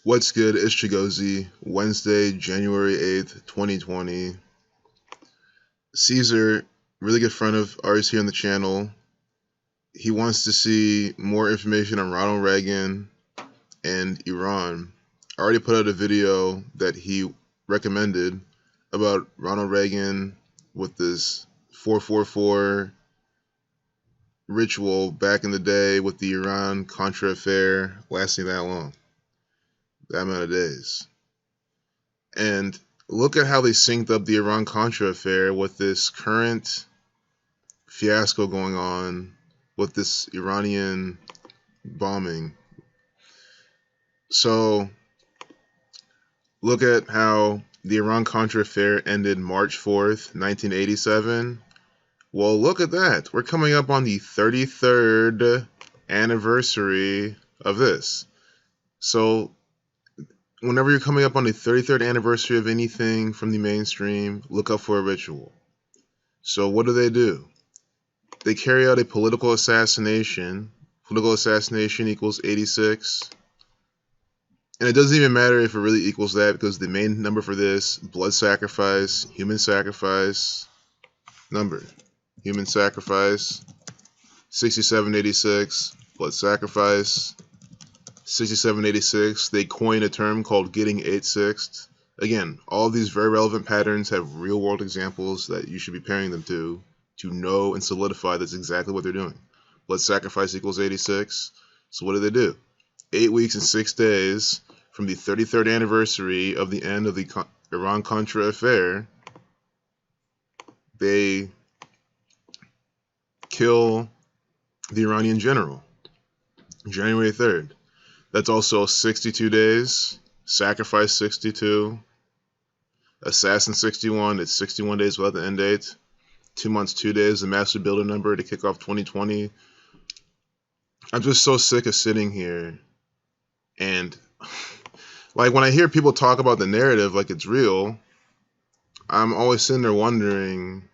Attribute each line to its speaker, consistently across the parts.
Speaker 1: What's good? It's Chigozie. Wednesday, January 8th, 2020. Caesar, really good friend of ours here on the channel. He wants to see more information on Ronald Reagan and Iran. I already put out a video that he recommended about Ronald Reagan with this 444 ritual back in the day with the Iran-Contra affair lasting that long. That amount of days. And look at how they synced up the Iran-Contra affair with this current fiasco going on with this Iranian bombing. So look at how the Iran-Contra affair ended March 4th, 1987. Well, look at that. We're coming up on the 33rd anniversary of this. So whenever you're coming up on the 33rd anniversary of anything from the mainstream, look up for a ritual. So what do? They carry out a political assassination. Political assassination equals 86. And it doesn't even matter if it really equals that, because the main number for this, blood sacrifice, human sacrifice, number. Human sacrifice, 6786, blood sacrifice, 6786, they coined a term called getting 8-6. Again, all of these very relevant patterns have real world examples that you should be pairing them to know and solidify that's exactly what they're doing. Blood sacrifice equals 86. So what do? 8 weeks and 6 days from the 33rd anniversary of the end of the Iran-Contra affair, they kill the Iranian general, January 3rd. That's also 62 days, sacrifice 62, assassin 61, it's 61 days without the end date, 2 months, 2 days, the master builder number to kick off 2020. I'm just so sick of sitting here and like when I hear people talk about the narrative like it's real, I'm always sitting there wondering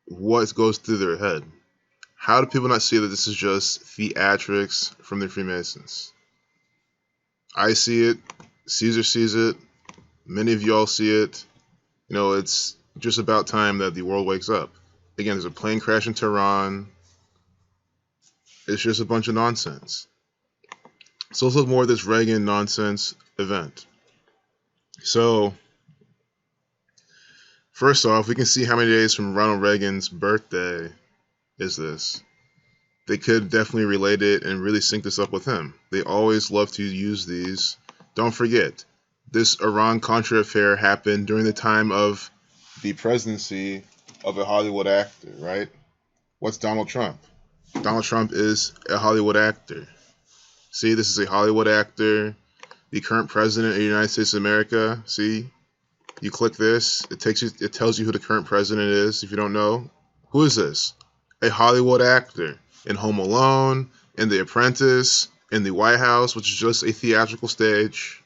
Speaker 1: what goes through their head. How do people not see that this is just theatrics from the Freemasons? I see it, Caesar sees it, many of y'all see it. You know, it's just about time that the world wakes up. Again, there's a plane crash in Tehran. It's just a bunch of nonsense. So let's look more at this Reagan nonsense event. So, first off, we can see how many days from Ronald Reagan's birthday is this. They could definitely relate it and really sync this up with him. They always love to use these. Don't forget, this Iran-Contra affair happened during the time of the presidency of a Hollywood actor, right? What's Donald Trump? Donald Trump is a Hollywood actor. See, this is a Hollywood actor. The current president of the United States of America. See, you click this, it tells you who the current president is. If you don't know, who is this? A Hollywood actor. In Home Alone, in The Apprentice, in the White House, which is just a theatrical stage.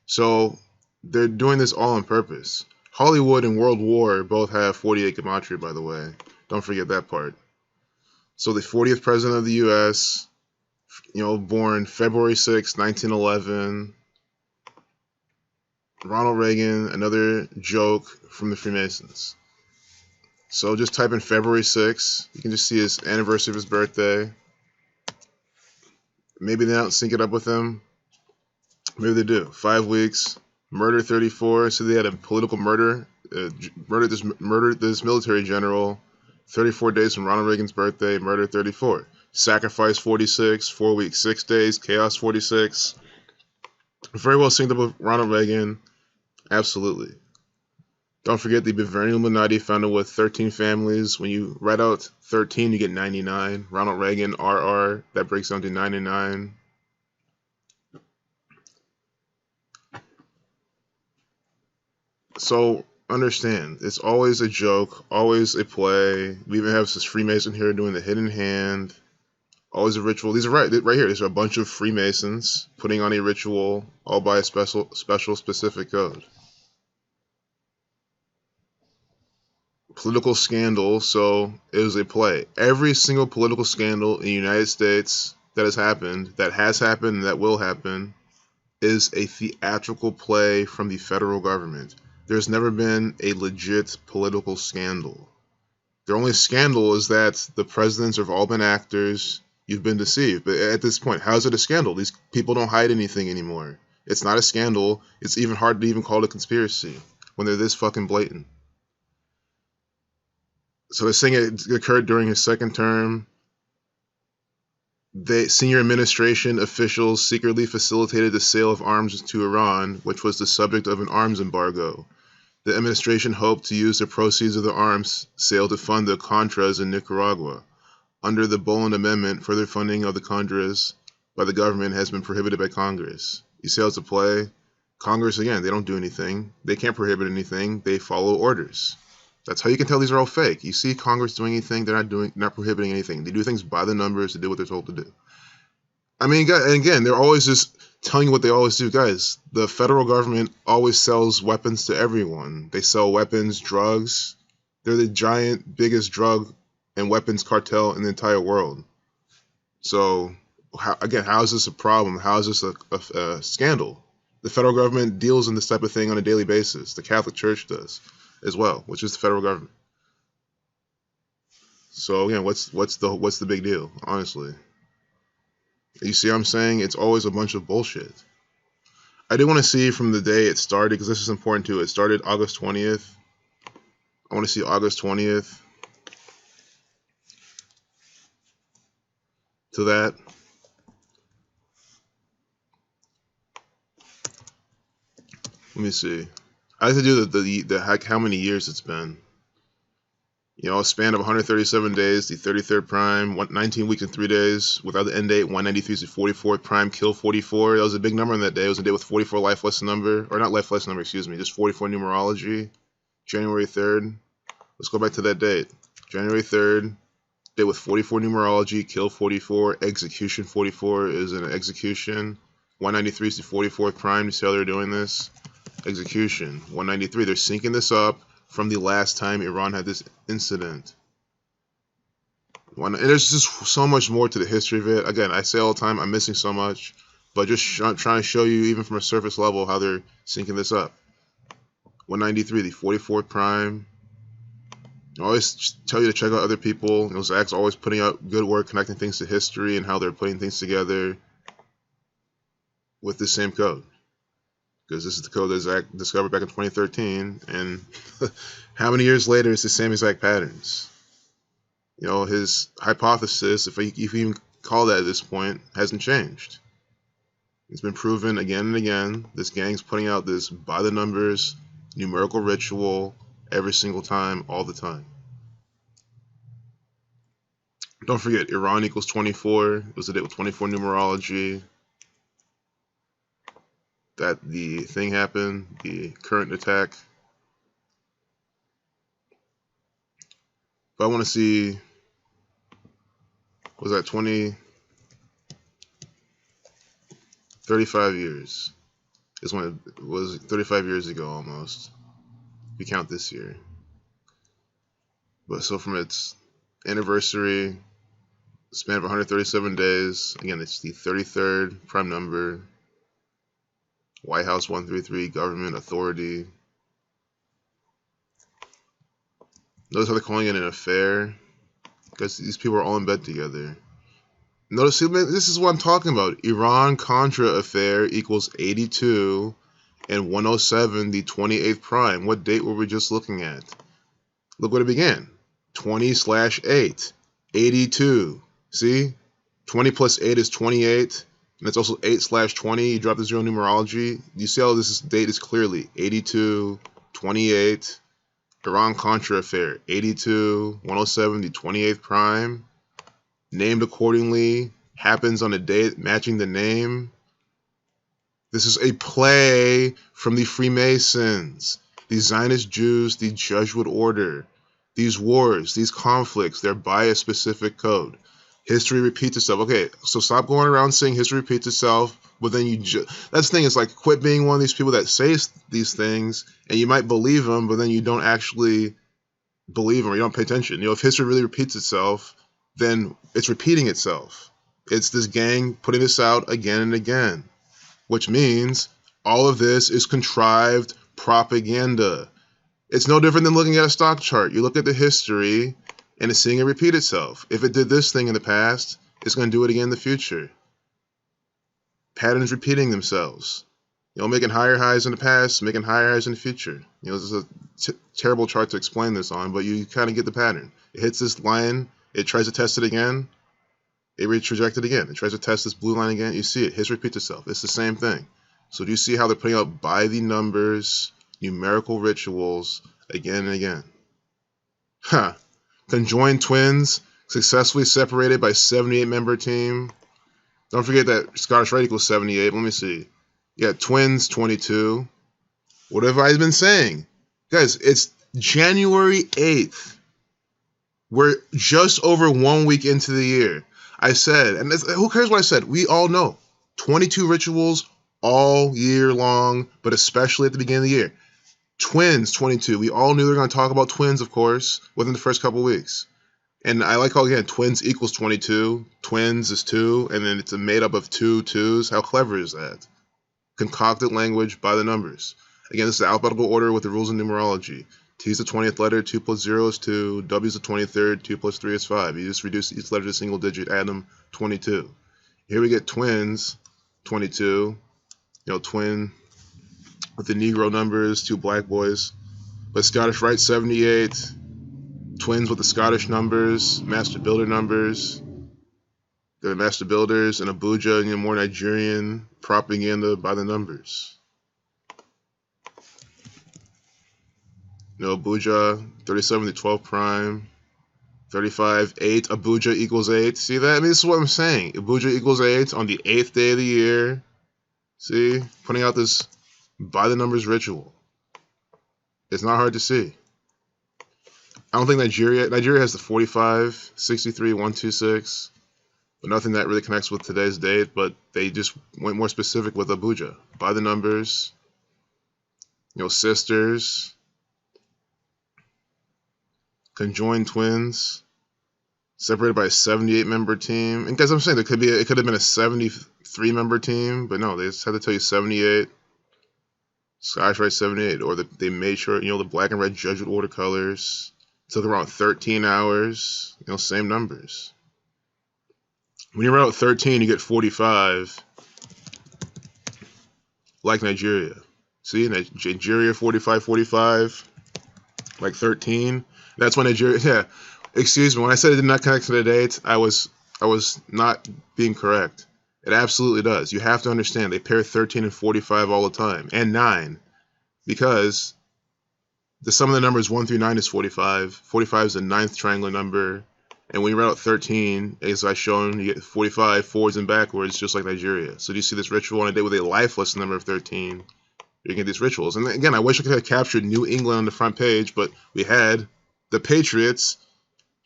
Speaker 1: So they're doing this all on purpose. Hollywood and World War both have 48 Gematria, by the way. Don't forget that part. So the 40th president of the U.S., you know, born February 6, 1911. Ronald Reagan, another joke from the Freemasons. So just type in February 6th. You can just see his anniversary of his birthday. Maybe they don't sync it up with him. Maybe they do. 5 weeks. Murder 34. So they had a political murder. Murdered this military general. 34 days from Ronald Reagan's birthday. Murder 34. Sacrifice 46. 4 weeks, 6 days. Chaos 46. Very well synced up with Ronald Reagan. Absolutely. Don't forget the Bavarian Illuminati founded with 13 families. When you write out 13, you get 99. Ronald Reagan, RR, that breaks down to 99. So understand, it's always a joke, always a play. We even have this Freemason here doing the hidden hand. Always a ritual. These are right here. These are a bunch of Freemasons putting on a ritual, all by a special specific code. Political scandal, so it was a play. Every single political scandal in the United States that has happened, and that will happen, is a theatrical play from the federal government. There's never been a legit political scandal. Their only scandal is that the presidents have all been actors. You've been deceived. But at this point, how is it a scandal? These people don't hide anything anymore. It's not a scandal. It's even hard to even call it a conspiracy when they're this fucking blatant. So they're saying it occurred during his second term. Senior administration officials secretly facilitated the sale of arms to Iran, which was the subject of an arms embargo. The administration hoped to use the proceeds of the arms sale to fund the Contras in Nicaragua. Under the Boland Amendment, further funding of the Contras by the government has been prohibited by Congress. You see how it's a play? Congress, again, they don't do anything. They can't prohibit anything. They follow orders. That's how you can tell these are all fake. You see Congress doing anything, they're not prohibiting anything. They do things by the numbers to do what they're told to do. I mean, and again, they're always just telling you what they always do. Guys, the federal government always sells weapons to everyone. They sell weapons, drugs. They're the giant, biggest drug and weapons cartel in the entire world. So, how is this a problem? How is this a scandal? The federal government deals in this type of thing on a daily basis. The Catholic Church does as well, which is the federal government. So again, what's the big deal, honestly? You see what I'm saying? It's always a bunch of bullshit. I did want to see from the day it started, because this is important too. It started August 20th. I want to see August 20th to that. Let me see. I have to do the how many years it's been. You know, a span of 137 days, the 33rd prime, 19 weeks and 3 days, without the end date, 193 is the 44th prime, kill 44. That was a big number on that day. It was a day with 44 life lesson number, or not life lesson number, excuse me, just 44 numerology. January 3rd. Let's go back to that date. January 3rd, day with 44 numerology, kill 44, execution 44 is an execution. 193 is the 44th prime. You see how they're doing this? Execution. 193, they're syncing this up from the last time Iran had this incident. And there's just so much more to the history of it. Again, I say all the time, I'm missing so much, but just trying to show you, even from a surface level, how they're syncing this up. 193, the 44th prime. I always tell you to check out other people. You know, Zach's always putting out good work, connecting things to history and how they're putting things together with the same code. Because this is the code that Zach discovered back in 2013, and how many years later it's the same exact patterns. You know, his hypothesis, if you even call that at this point, hasn't changed. It's been proven again and again. This gang's putting out this by the numbers numerical ritual every single time, all the time. Don't forget, Iran equals 24. It was a date with 24 numerology. That the thing happened, the current attack. But I want to see, was that 35 years is when it was, 35 years ago almost, if you count this year. But so from its anniversary, span of 137 days, again, it's the 33rd prime number, White House 133, government authority. Notice how they're calling it an affair, because these people are all in bed together. Notice, this is what I'm talking about. Iran-Contra affair equals 82 and 107, the 28th prime. What date were we just looking at? Look what it began. 20/8, 82. See? 20 plus 8 is 28. And it's also 8/20. You drop the zero numerology. You see how this date is clearly 82, 28, Iran-Contra affair, 82, 107, the 28th prime. Named accordingly, happens on a date matching the name. This is a play from the Freemasons, the Zionist Jews, the Jesuit order. These wars, these conflicts, they're by a specific code. History repeats itself. Okay, so stop going around saying history repeats itself, but then that's the thing, it's like, quit being one of these people that say these things, and you might believe them, but then you don't actually believe them, or you don't pay attention. You know, if history really repeats itself, then it's repeating itself. It's this gang putting this out again and again. which means all of this is contrived propaganda. It's no different than looking at a stock chart. You look at the history and it's seeing it repeat itself. If it did this thing in the past, it's going to do it again in the future. Patterns repeating themselves. Making higher highs in the past, making higher highs in the future. This is a terrible chart to explain this on, but you kind of get the pattern. It hits this line, it tries to test it again, it retrajects it again. It tries to test this blue line again, you see it. History repeats itself. It's the same thing. So do you see how they're putting out by the numbers, numerical rituals again and again? Conjoined twins, successfully separated by 78-member team. Don't forget that Scottish Rite equals 78. Let me see. Yeah, twins 22. What have I been saying? Guys, it's January 8th. We're just over 1 week into the year. I said, and who cares what I said? We all know. 22 rituals all year long, but especially at the beginning of the year. Twins 22. We all knew they were going to talk about twins, of course, within the first couple weeks. And I like how, again, twins equals 22. Twins is 2, and then it's made up of 2 2s. How clever is that? Concocted language by the numbers. Again, this is the alphabetical order with the rules of numerology. T is the 20th letter, 2 plus 0 is 2. W is the 23rd, 2 plus 3 is 5. You just reduce each letter to a single digit, add them, 22. Here we get twins, 22. Twin with the Negro numbers, 2 black boys. But Scottish Rite, 78. Twins with the Scottish numbers, Master Builder numbers. They're Master Builders, and Abuja, more Nigerian propaganda by the numbers. Abuja, 37 to 12 prime, 35, 8, Abuja equals 8. See that? I mean, this is what I'm saying. Abuja equals 8 on the 8th day of the year. See? Putting out this by the numbers ritual. It's not hard to see. I don't think Nigeria has the 45, 63, 126. But nothing that really connects with today's date, but they just went more specific with Abuja. By the numbers, sisters, conjoined twins, separated by a 78-member team. And guys, I'm saying it could have been a 73-member team, but no, they just had to tell you 78. Scottish Rite 78, or they made sure, the black and red Jesuit watercolors. Took around 13 hours, same numbers. When you run out 13, you get 45, like Nigeria. See, Nigeria 45, 45, like 13. That's when Nigeria, yeah, excuse me, when I said it did not connect to the date, I was not being correct. It absolutely does. You have to understand, they pair 13 and 45 all the time, and 9, because the sum of the numbers 1 through 9 is 45. 45 is the 9th triangular number. And when you write out 13, as I've shown, you get 45 forwards and backwards, just like Nigeria. So do you see this ritual on a day with a lifeless number of 13? You get these rituals. And again, I wish I could have captured New England on the front page, but we had the Patriots.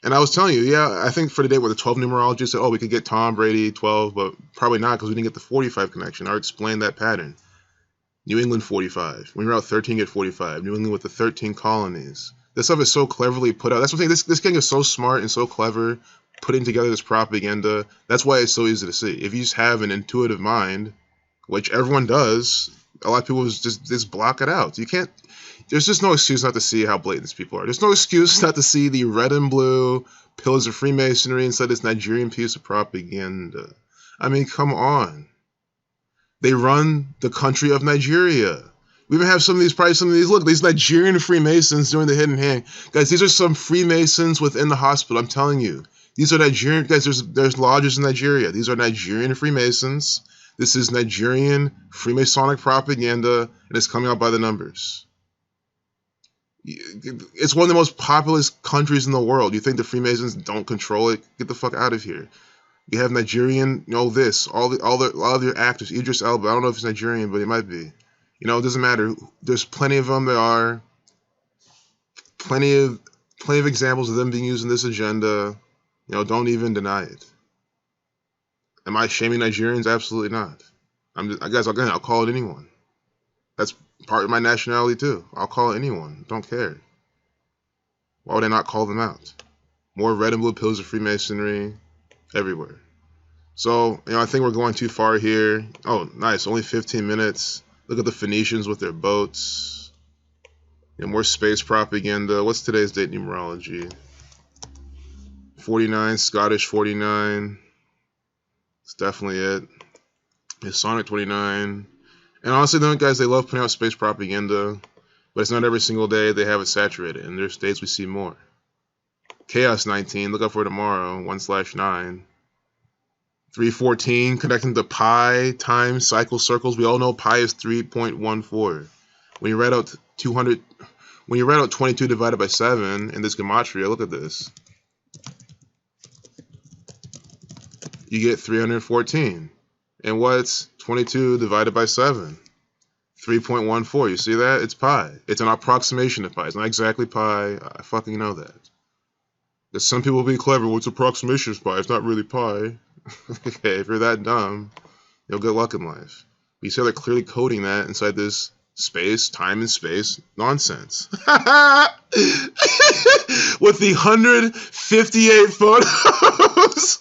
Speaker 1: And I was telling you, yeah, I think for the day where the 12 numerology said, we could get Tom Brady 12, but probably not because we didn't get the 45 connection. I explained that pattern. New England 45. When you write out 13, you get 45. New England with the 13 colonies. This stuff is so cleverly put out. That's what I'm saying. This gang is so smart and so clever putting together this propaganda. That's why it's so easy to see. If you just have an intuitive mind, which everyone does, a lot of people just block it out. You can't. There's just no excuse not to see how blatant these people are. There's no excuse not to see the red and blue pillars of Freemasonry inside this Nigerian piece of propaganda. I mean, come on. They run the country of Nigeria. We even have some of these, look, these Nigerian Freemasons doing the hidden hand. Guys, these are some Freemasons within the hospital, I'm telling you. These are Nigerian, guys, there's lodges in Nigeria. These are Nigerian Freemasons. This is Nigerian Freemasonic propaganda, and it's coming out by the numbers. It's one of the most populous countries in the world. You think the Freemasons don't control it? Get the fuck out of here. You have Nigerian, all of your actors, Idris Elba, I don't know if he's Nigerian, but he might be. It doesn't matter. There's plenty of them. There are plenty of examples of them being used in this agenda. Don't even deny it. Am I shaming Nigerians? Absolutely not. I'll call it anyone. That's part of my nationality too. I'll call it anyone. Don't care. Why would I not call them out? More red and blue pillars of Freemasonry everywhere. So, you know, I think we're going too far here. Oh, nice. Only 15 minutes. Look at the Phoenicians with their boats. You know, more space propaganda. What's today's date numerology? 49, Scottish 49. It's definitely it. Masonic 29. And honestly, though, guys, they love putting out space propaganda. But it's not every single day they have it saturated. And there's days we see more. Chaos 19. Look out for tomorrow. 1/9. 314 connecting to pi times cycle circles. We all know pi is 3.14. When you write out 200, when you write out 22 divided by 7 in this Gematria, look at this. You get 314. And what's 22 divided by 7? 3.14. You see that? It's pi. It's an approximation of pi. It's not exactly pi. I fucking know that. Because some people will be clever. Well, it's approximation of pi. It's not really pi. Okay, if you're that dumb, you'll get luck in life. But you see they're clearly coding that inside this space, time and space nonsense. With the 158 photos.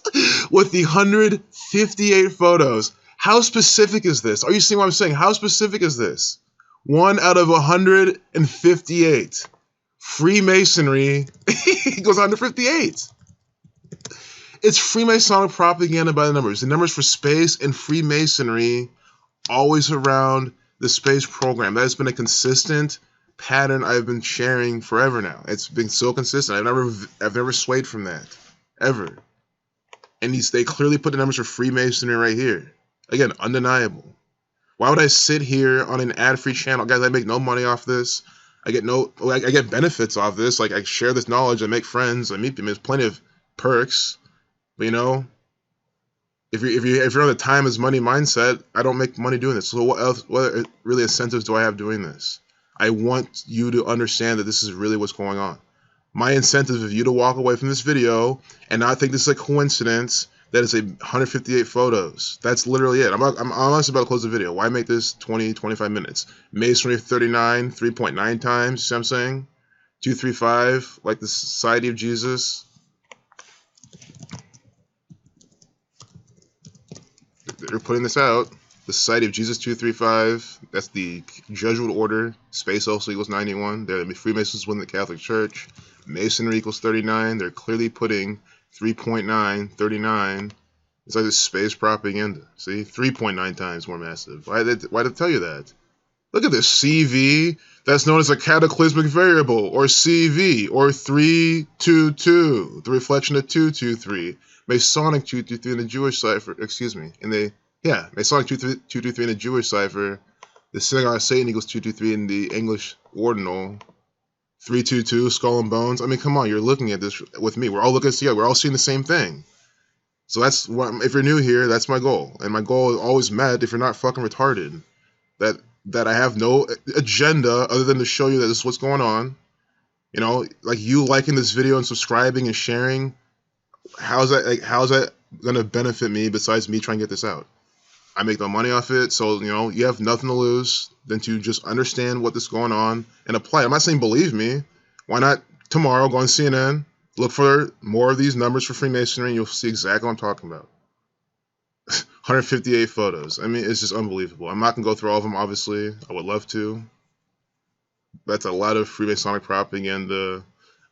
Speaker 1: With the 158 photos. How specific is this? Are you seeing what I'm saying? How specific is this? 1 out of 158. Freemasonry goes 158. It's Freemasonic propaganda by the numbers. The numbers for space and Freemasonry always around the space program. That has been a consistent pattern I've been sharing forever now. It's been so consistent. I've never swayed from that. Ever. And they clearly put the numbers for Freemasonry right here. Again, undeniable. Why would I sit here on an ad-free channel? Guys, I make no money off this. I get benefits off this. Like, I share this knowledge, I make friends, I meet people. There's plenty of perks. But you know, if you're on the time is money mindset, I don't make money doing this. So what really incentives do I have doing this? I want you to understand that this is really what's going on. My incentive is you to walk away from this video and not think this is a coincidence that it's 158 photos. That's literally it. I'm honestly about to close the video. Why make this 20, 25 minutes? Masonry 39, 3.9 times, you see what I'm saying? 235, like the Society of Jesus. They're putting this out. The Society of Jesus 235. That's the Jesuit order. Space also equals 91. The Freemasons win the Catholic Church. Masonry equals 39. They're clearly putting 3.9, 39. It's like this space propaganda. See? 3.9 times more massive. Why did they tell you that? Look at this. CV. That's known as a cataclysmic variable. Or CV. Or 322. The reflection of 223. Masonic 223 in the Jewish cipher. Excuse me. Masonic 223 in the Jewish cipher. The Synagogue of Satan equals 223 in the English ordinal. 322, skull and bones. I mean, come on, you're looking at this with me. We're all looking at this together. We're all seeing the same thing. So that's what, if you're new here, that's my goal. And my goal is always met if you're not fucking retarded. That I have no agenda other than to show you that this is what's going on. You know, like you liking this video and subscribing and sharing. How's that gonna benefit me besides me trying to get this out? I make no money off it, so you know you have nothing to lose than to just understand what is going on and apply. I'm not saying believe me. Why not tomorrow go on CNN, look for more of these numbers for Freemasonry, and you'll see exactly what I'm talking about. 158 photos. I mean, it's just unbelievable. I'm not gonna go through all of them. Obviously, I would love to. That's a lot of Freemasonic propaganda.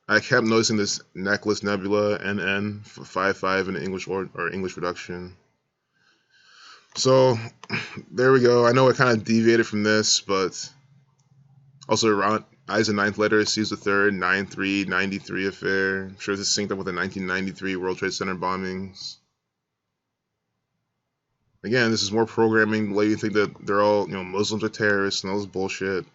Speaker 1: I kept noticing this necklace nebula NN 55 in the English or English reduction. So there we go. I know I kind of deviated from this, but also around I's a ninth letter, C's the third, 9-3, 93 affair. I'm sure this is synced up with the 1993 World Trade Center bombings. Again, this is more programming, letting you think that they're all, you know, Muslims are terrorists and all this bullshit.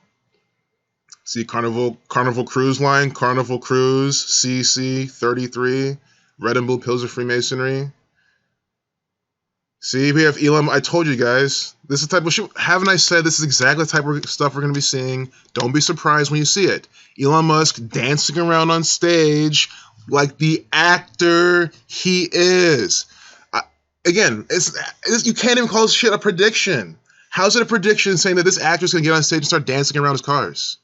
Speaker 1: See, Carnival Cruise Line, Carnival Cruise, CC 33, Red and Blue Pills of Freemasonry. See, we have Elon. I told you guys, this is the type of shit. Haven't I said this is exactly the type of stuff we're going to be seeing? Don't be surprised when you see it. Elon Musk dancing around on stage like the actor he is. Again, you can't even call this shit a prediction. How's it a prediction saying that this actor is going to get on stage and start dancing around his cars?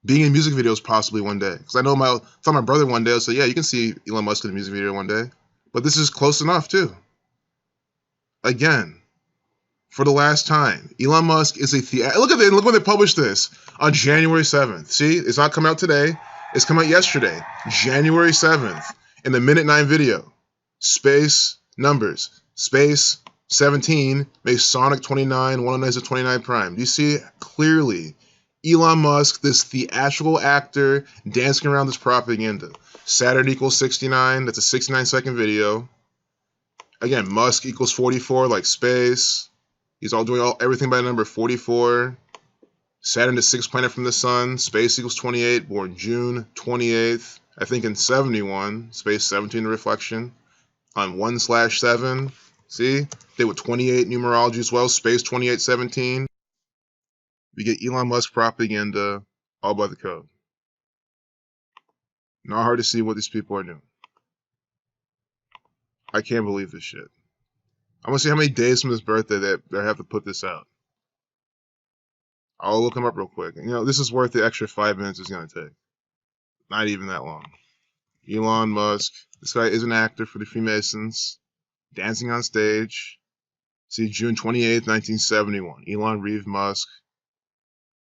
Speaker 1: Being in music videos possibly one day. Because I know my brother one day will say, yeah, you can see Elon Musk in a music video one day. But this is close enough too. again, for the last time, Elon Musk is a look at it. Look when they published this on January 7th. See, it's not come out today. It's come out yesterday, January 7th, in the minute 9 video. Space numbers. Space 17 Masonic 29, 109 29 prime. Do you see clearly Elon Musk, this theatrical actor, dancing around this propaganda? Saturn equals 69. That's a 69-second video. Again, Musk equals 44, like space. He's all doing everything by number 44. Saturn, the 6th planet from the sun. Space equals 28, born June 28th, I think in 71. Space 17, the reflection. On 1/7. See? They with 28 numerology as well. Space 2817. We get Elon Musk propaganda all by the code. Not hard to see what these people are doing. I can't believe this shit. I want to see how many days from his birthday that I have to put this out. I'll look him up real quick. You know, this is worth the extra 5 minutes it's going to take. Not even that long. Elon Musk. This guy is an actor for the Freemasons. Dancing on stage. See, June 28th, 1971. Elon Reeve Musk.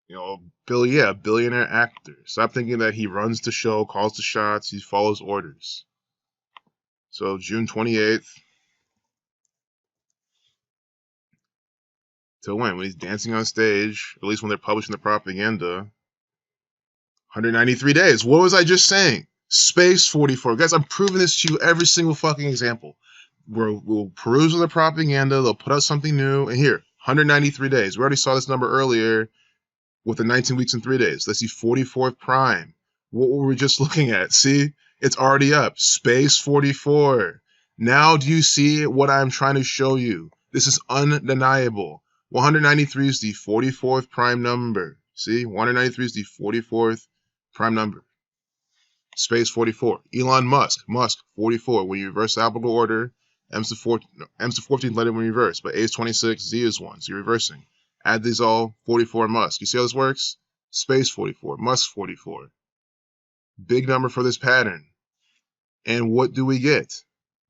Speaker 1: You know, billionaire actor. Stop thinking that he runs the show, calls the shots, he follows orders. So, June 28th. Till when? When he's dancing on stage, at least when they're publishing the propaganda. 193 days. What was I just saying? Space 44. Guys, I'm proving this to you every single fucking example. We'll peruse the propaganda, they'll put out something new, and here, 193 days. We already saw this number earlier with the 19 weeks and 3 days. Let's see, 44th prime. What were we just looking at? See? It's already up. Space 44. Now do you see what I'm trying to show you? This is undeniable. 193 is the 44th prime number. See? 193 is the 44th prime number. Space 44. Elon Musk. Musk 44. When you reverse the alphabetical order, M's the 14th letter when you reverse, but A is 26, Z is 1. So you're reversing. Add these all, 44 Musk. You see how this works? Space 44. Musk 44. Big number for this pattern. And what do we get?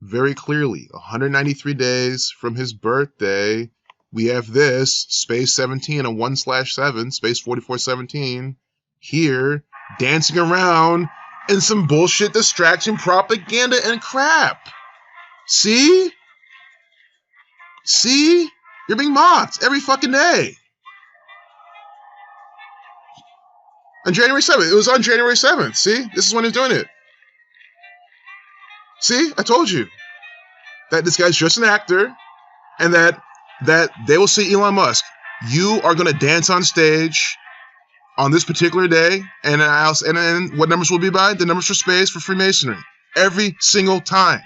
Speaker 1: Very clearly, 193 days from his birthday, we have this, space 17 on 1/7, space 4417, here, dancing around in some bullshit distraction propaganda and crap. See? See? You're being mocked every fucking day. On January 7th. It was on January 7th. See? This is when he's doing it. See? I told you. That this guy's just an actor. And that they will say, Elon Musk, you are going to dance on stage on this particular day. And then what numbers will be by? The numbers for space for Freemasonry. Every single time.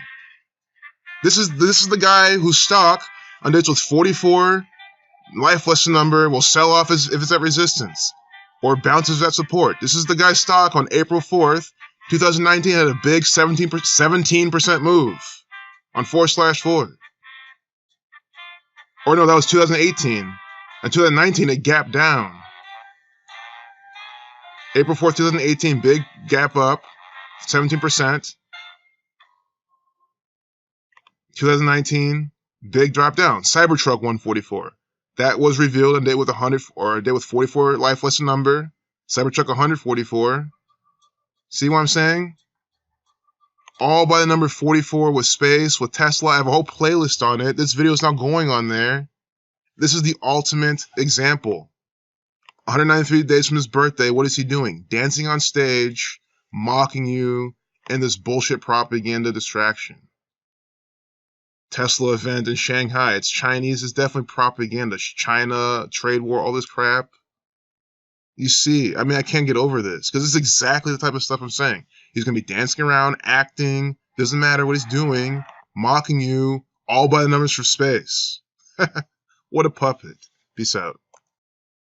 Speaker 1: This is the guy whose stock on dates with 44 life lesson number will sell off if it's at resistance or bounces at support. This is the guy's stock on April 4th, 2019 had a big 17% move on 4/4. Or no, that was 2018. In 2019, it gapped down. April 4th, 2018, big gap up, 17%. 2019, big drop down. Cybertruck 144. That was revealed on a day with 100 or a day with 44 life lesson number. Cybertruck 144. See what I'm saying? All by the number 44 with space, with Tesla. I have a whole playlist on it. This video is not going on there. This is the ultimate example. 193 days from his birthday, what is he doing? Dancing on stage, mocking you, in this bullshit propaganda distraction. Tesla event in Shanghai. It's Chinese. It's definitely propaganda. China, trade war, all this crap. You see, I mean, I can't get over this because it's exactly the type of stuff I'm saying. He's going to be dancing around, acting, doesn't matter what he's doing, mocking you, all by the numbers for space. What a puppet. Peace out.